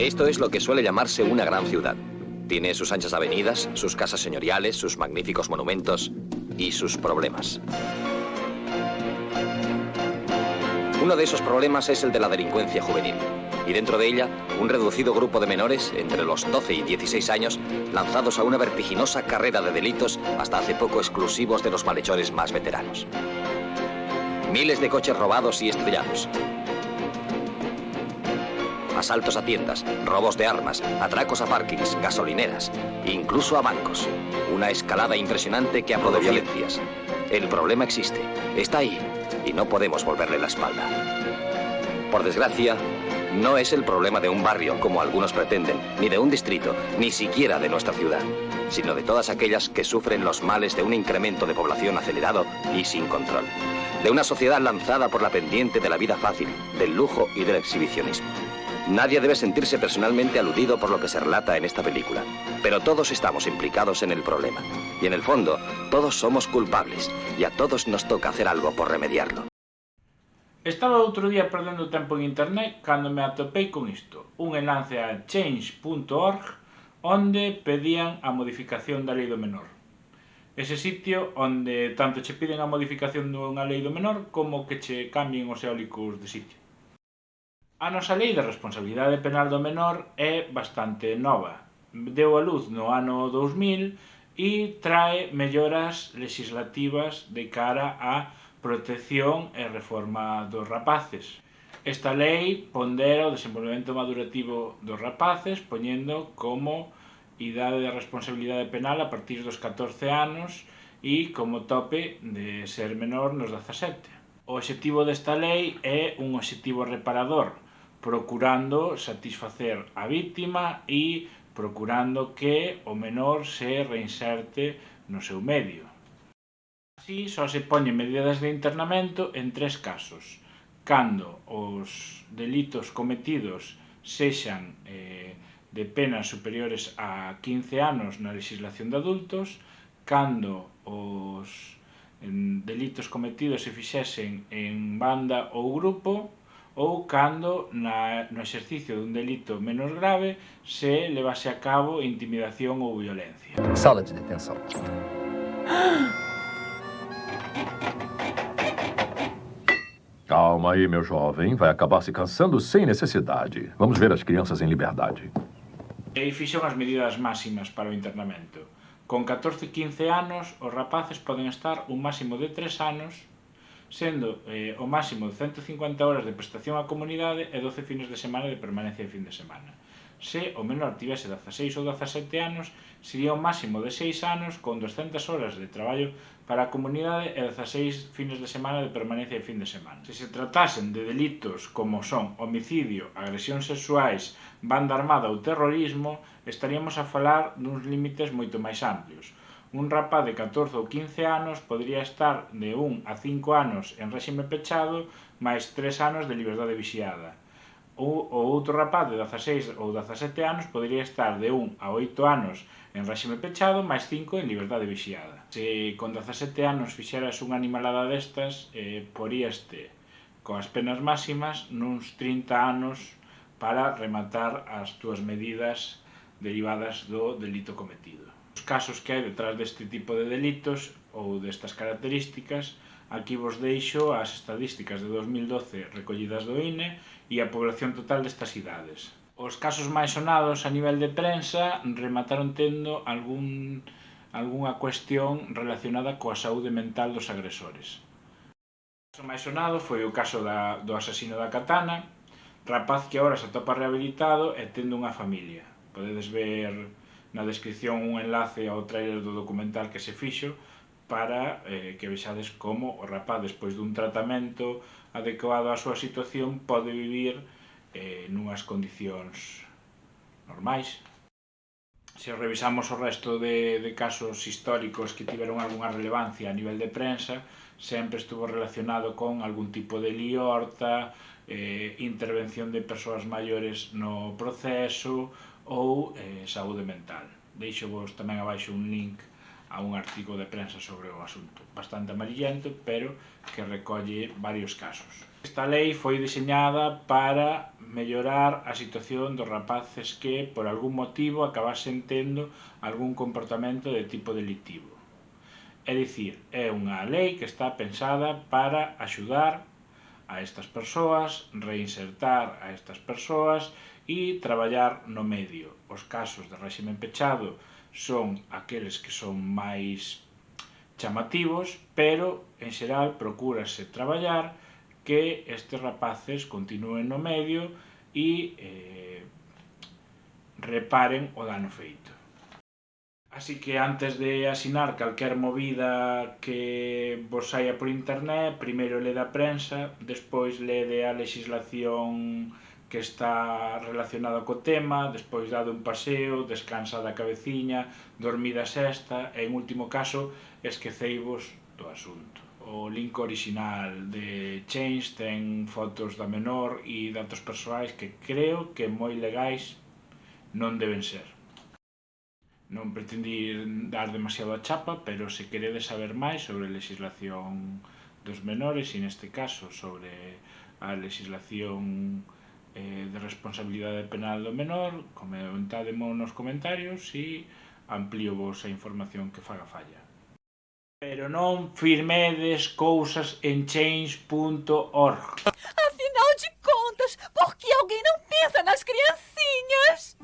Esto es lo que suele llamarse una gran ciudad. Tiene sus anchas avenidas, sus casas señoriales, sus magníficos monumentos y sus problemas. Uno de esos problemas es el de la delincuencia juvenil. Y dentro de ella, un reducido grupo de menores, entre los 12 y 16 años, lanzados a una vertiginosa carrera de delitos hasta hace poco exclusivos de los malhechores más veteranos. Miles de coches robados y estrellados. Asaltos a tiendas, robos de armas, atracos a parkings, gasolineras, incluso a bancos. Una escalada impresionante que a providencias. El problema existe, está ahí, y no podemos volverle la espalda. Por desgracia, no es el problema de un barrio, como algunos pretenden, ni de un distrito, ni siquiera de nuestra ciudad, sino de todas aquellas que sufren los males de un incremento de población acelerado y sin control. De una sociedad lanzada por la pendiente de la vida fácil, del lujo y del exhibicionismo. Nadie debe sentirse personalmente aludido por lo que se relata en esta película, pero todos estamos implicados en el problema. Y en el fondo, todos somos culpables, y a todos nos toca hacer algo por remediarlo. Estaba outro día perdendo tempo en internet cando me atopei con isto, un enlace a change.org onde pedían a modificación da lei do menor. Ese sitio onde tanto che piden a modificación dunha lei do menor como que che cambien os eólicos de sitio. A nosa lei de responsabilidade penal do menor é bastante nova. Deu a luz no ano 2000 e trae melloras legislativas de cara a protección e reforma dos rapaces. Esta lei pondera o desenvolvemento madurativo dos rapaces, poñendo como idade de responsabilidade penal a partir dos 14 anos e como tope de ser menor nos 17. O obxectivo desta lei é un obxectivo reparador, procurando satisfacer a vítima e procurando que o menor se reinserte no seu medio. Así, só se poñen medidas de internamento en 3 casos: cando os delitos cometidos sexan de penas superiores a 15 anos na legislación de adultos, cando os delitos cometidos se fixesen en banda ou grupo, ou cando no exercicio dun delito menos grave se levase a cabo intimidación ou violencia. Sala de detenção. Calma aí, meu jovem. Vai acabar se cansando sem necessidade. Vamos ver as crianças em liberdade. E fixon as medidas máximas para o internamento. Con 14 e 15 anos, os rapaces poden estar un máximo de 3 anos, sendo o máximo de 150 horas de prestación á comunidade e 12 fines de semana de permanencia de fin de semana. Se o menor tivese 16 ou 17 anos, sería un máximo de 6 anos con 200 horas de traballo para a comunidade e 16 fines de semana de permanencia de fin de semana. Se se tratasen de delitos como son homicidio, agresións sexuais, banda armada ou terrorismo, estaríamos a falar duns límites moito máis amplios. Un rapaz de 14 ou 15 anos podría estar de 1 a 5 anos en réxime pechado máis 3 anos de liberdade vixiada. O outro rapaz de 16 ou 17 anos podría estar de 1 a 8 anos en réxime pechado máis 5 en liberdade vixiada. Se con 17 anos fixeras unha animalada destas, poríaste coas penas máximas nuns 30 anos para rematar as túas medidas derivadas do delito cometido. Os casos que hai detrás deste tipo de delitos ou destas características, aquí vos deixo as estadísticas de 2012 recollidas do INE e a población total destas idades. Os casos máis sonados a nivel de prensa remataron tendo algunha cuestión relacionada coa saúde mental dos agresores. O caso máis sonado foi o caso do asasino da Katana, rapaz que agora se atopa rehabilitado e tendo unha familia. Podedes ver na descripción un enlace ao trailer do documental que se fixo para que vexades como o rapaz, despois dun tratamento adecuado á súa situación, pode vivir nunhas condicións normais. Se revisamos o resto de casos históricos que tiveron algunha relevancia a nivel de prensa, sempre estuvo relacionado con algún tipo de liorta, intervención de persoas maiores no proceso ou saúde mental. Deixo vos tamén abaixo un link a un artigo de prensa sobre o asunto, bastante amarillento, pero que recolle varios casos. Esta lei foi diseñada para mellorar a situación dos rapaces que, por algún motivo, acabasen tendo algún comportamento de tipo delictivo. É dicir, é unha lei que está pensada para axudar a estas persoas, reinsertar a estas persoas e traballar no medio. Os casos de réxime pechado son aqueles que son máis chamativos, pero, en xeral, procúrase traballar que estes rapaces continúen no medio e reparen o dano feito. Así que antes de asinar calquer movida que vos saia por internet, primeiro lede a prensa, despois lede a legislación que está relacionada co tema, despois dade un paseo, descansa da cabeciña, dormida a sesta e, en último caso, esqueceivos do asunto. O link orixinal de Change ten fotos da menor e datos persoais que creo que moi legais non deben ser. Non pretendí dar demasiado a chapa, pero se queredes saber máis sobre a legislación dos menores e neste caso sobre a legislación de responsabilidade penal do menor, comentádemo nos comentarios e amplío vos a información que faga falla. Pero non firmedes cousas en change.org. Afinal de contas, por que alguém não pensa nas criancinhas?